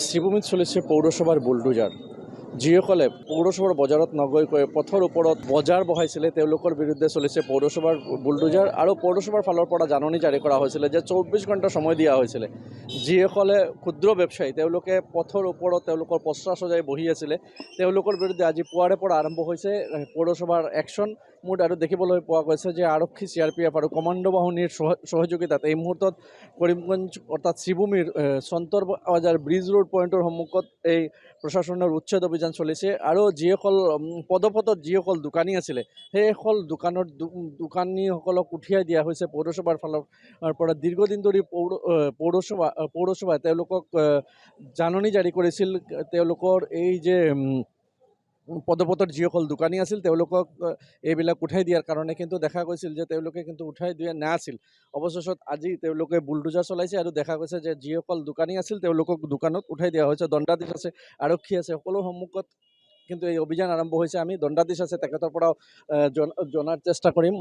শ্ৰীভূমিত চলিছে পৌৰসভাৰ বুলডোজাৰ। যিসকলে পৌৰসভাৰ বজাৰত নগৈকৈ পথৰ ওপৰত বজাৰ বহাইছিলে তেওঁলোকৰ বিৰুদ্ধে চলিছে পৌৰসভাৰ বুলডোজাৰ। আৰু পৌৰসভাৰ ফালৰ পৰা জাননী জাৰি কৰা হৈছিলে যে 24 ঘণ্টা সময় দিয়া হৈছিলে। যিসকলে ক্ষুদ্ৰ ব্যৱসায়ী তেওঁলোকে পথৰ ওপৰত তেওঁলোকৰ পসৰা সজাই বহি আছিলে তেওঁলোকৰ বিৰুদ্ধে আজি পুৱাৰে পৰা আৰম্ভ হৈছে পৌৰসভাৰ একশ্যন মুড। আৰু দেখিবলৈ পোৱা গৈছে যে আৰক্ষী, CRPF আৰু কমাণ্ডো বাহিনীৰ সহযোগিতাত এই মুহূৰ্তত কৰিমগঞ্জ অৰ্থাৎ শ্ৰীভূমিৰ সন্তৰ বাজাৰ ব্ৰিজ ৰোড পইণ্টৰ সন্মুখত এই প্ৰশাসনৰ উচ্ছেদ অভিযান চলিছে। আৰু যিসকল পদপথত যিসকল দোকানী আছিলে সেইসকল দোকানীসকলক উঠিয়াই দিয়া হৈছে পৌৰসভাৰ ফালৰ পৰা। দীৰ্ঘদিন ধৰি পৌৰসভাই তেওঁলোকক জাননী জাৰি কৰিছিল তেওঁলোকৰ এই যে পদপথৰ যিসকল দোকানী আছিল তেওঁলোকক এইবিলাক উঠাই দিয়াৰ কাৰণে, কিন্তু দেখা গৈছিল যে তেওঁলোকে কিন্তু উঠাই দিয়া নাছিল। অৱশেষত আজি তেওঁলোকে বুলডোজাৰ চলাইছে আৰু দেখা গৈছে যে যিসকল দোকানী আছিল তেওঁলোকক দোকানত উঠাই দিয়া হৈছে। দণ্ডাধীশ আছে, আৰক্ষী আছে, সকলো সন্মুখত কিন্তু এই অভিযান আৰম্ভ হৈছে। আমি দণ্ডাধীশ আছে তেখেতৰ পৰাও জনাৰ চেষ্টা কৰিম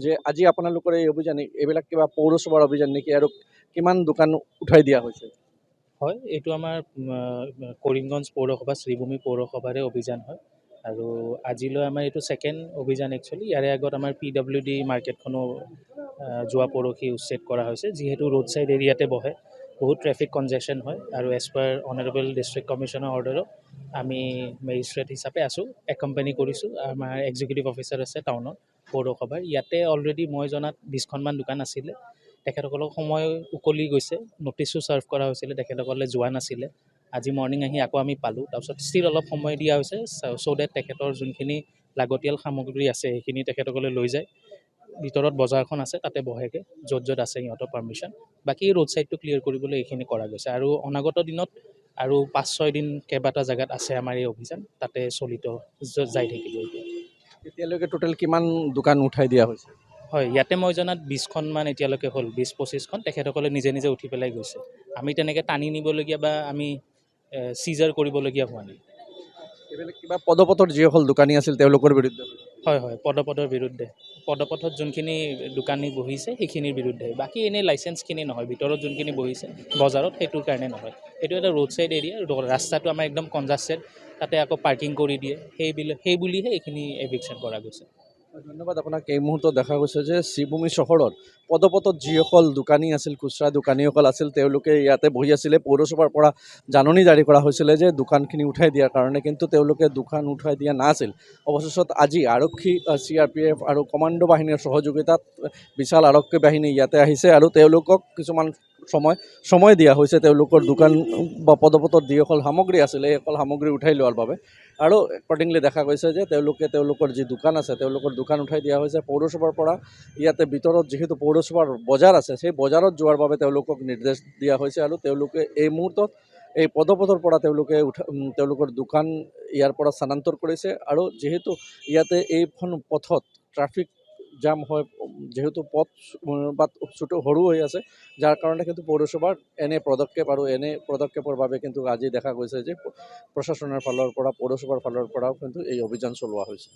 যে আজি আপোনালোকৰ এই অভিযান এইবিলাক কিবা পৌৰসভাৰ অভিযান নেকি আৰু কিমান দোকান উঠাই দিয়া হৈছে? হয়, এইটো আমাৰ কৰিমগঞ্জ পৌৰসভা, শ্ৰীভূমি পৌৰসভাৰে অভিযান হয়। আৰু আজিলৈ আমাৰ এইটো ছেকেণ্ড অভিযান একচুৱেলি। ইয়াৰে আগত আমাৰ PWD মাৰ্কেটখনো যোৱা পৰহি উচ্ছেদ কৰা হৈছে, যিহেতু ৰোড ছাইড এৰিয়াতে বহে, বহুত ট্ৰেফিক কনজেকশ্যন হয়। আৰু এজ পাৰ অনাৰেবল ডিষ্ট্ৰিক্ট কমিশ্যনৰ অৰ্ডাৰত আমি মেজিষ্ট্ৰেট হিচাপে আছোঁ, একম্পেনী কৰিছোঁ। আমাৰ এক্সিকিউটিভ অফিচাৰ আছে টাউনত পৌৰসভাৰ। ইয়াতে অলৰেডি মই জনাত 20খনমান দোকান আছিলে। তেখেতসকলক সময় উকলি গৈছে, নটিছো ছাৰ্ভ কৰা হৈছিলে, তেখেতসকলে যোৱা নাছিলে। আজি মৰ্ণিং আহি আকৌ আমি পালোঁ, তাৰপিছত ষ্টিল অলপ সময় দিয়া হৈছে চ' ডেট তেখেতৰ যোনখিনি লাগতিয়াল সামগ্ৰী আছে সেইখিনি তেখেতসকলে লৈ যায়। ভিতৰত বজাৰখন আছে তাতে বহেগৈ, য'ত য'ত আছে সিহঁতৰ পাৰ্মিশ্যন। বাকী ৰোড ছাইডটো ক্লিয়াৰ কৰিবলৈ এইখিনি কৰা গৈছে। আৰু অনাগত দিনত আৰু 5-6 দিন কেইবাটা জেগাত আছে আমাৰ এই অভিযান, তাতে চলিত যাই থাকিব। এতিয়ালৈকে টোটেল কিমান দোকান উঠাই দিয়া হৈছে? হয়, ইয়াতে মই জনাত 20খনমান এতিয়ালৈকে হ'ল, 20-25খন তেখেতসকলে নিজে নিজে উঠি পেলাই গৈছে। আমি তেনেকৈ টানি নিবলগীয়া বা আমি চিজাৰ কৰিবলগীয়া হোৱা নাই। এইবিলাক কিবা পদপথৰ যিসকল দোকানী আছিল তেওঁলোকৰ বিৰুদ্ধে? হয়, পদপথৰ বিৰুদ্ধে। পদপথত যোনখিনি দোকানী বহিছে সেইখিনিৰ বিৰুদ্ধে। বাকী এনেই লাইচেঞ্চখিনি নহয়, ভিতৰত যোনখিনি বহিছে বজাৰত সেইটোৰ কাৰণে নহয়। এইটো এটা ৰোড ছাইড এৰিয়া, ৰাস্তাটো আমাৰ একদম কনজাষ্টেড, তাতে আকৌ পাৰ্কিং কৰি দিয়ে, সেই বুলিহে এইখিনি এভিকশ্যন কৰা গৈছে। ধন্যবাদ আপোনাক। এই মুহূৰ্তত দেখা গৈছে যে শ্ৰীভূমি চহৰত পদপথত যিসকল দোকানী আছিল, খুচৰা দোকানীসকল আছিল, তেওঁলোকে ইয়াতে বহি আছিলে। পৌৰসভাৰ পৰা জাননী জাৰি কৰা হৈছিলে যে দোকানখিনি উঠাই দিয়াৰ কাৰণে, কিন্তু তেওঁলোকে দোকান উঠাই দিয়া নাছিল। অৱশেষত আজি আৰক্ষী, CRPF আৰু কমাণ্ডো বাহিনীৰ সহযোগিতাত বিশাল আৰক্ষী বাহিনী ইয়াতে আহিছে আৰু তেওঁলোকক কিছুমান সময় দিয়া হৈছে তেওঁলোকৰ দোকান বা পদপথত যিসকল সামগ্ৰী আছিলে সেইসকল সামগ্ৰী উঠাই লোৱাৰ বাবে। আৰু একৰ্ডিংলি দেখা গৈছে যে তেওঁলোকৰ যি দোকান আছে তেওঁলোকৰ দোকান উঠাই দিয়া হৈছে পৌৰসভাৰ পৰা। ইয়াতে ভিতৰত যিহেতু পৌৰসভাৰ বজাৰ আছে সেই বজাৰত যোৱাৰ বাবে তেওঁলোকক নিৰ্দেশ দিয়া হৈছে। আৰু তেওঁলোকে এই মুহূৰ্তত এই পদপথৰ পৰা তেওঁলোকৰ দোকান ইয়াৰ পৰা স্থানান্তৰ কৰিছে। আৰু যিহেতু ইয়াতে এইখন পথত ট্ৰাফিক জাম হয়, যিহেতু পথ বা সৰু হৈ আছে, যাৰ কাৰণে কিন্তু পৌৰসভাৰ এনে পদক্ষেপৰ বাবে কিন্তু আজি দেখা গৈছে যে প্ৰশাসনৰ ফালৰ পৰা, পৌৰসভাৰ ফালৰ পৰাও কিন্তু এই অভিযান চলোৱা হৈছে।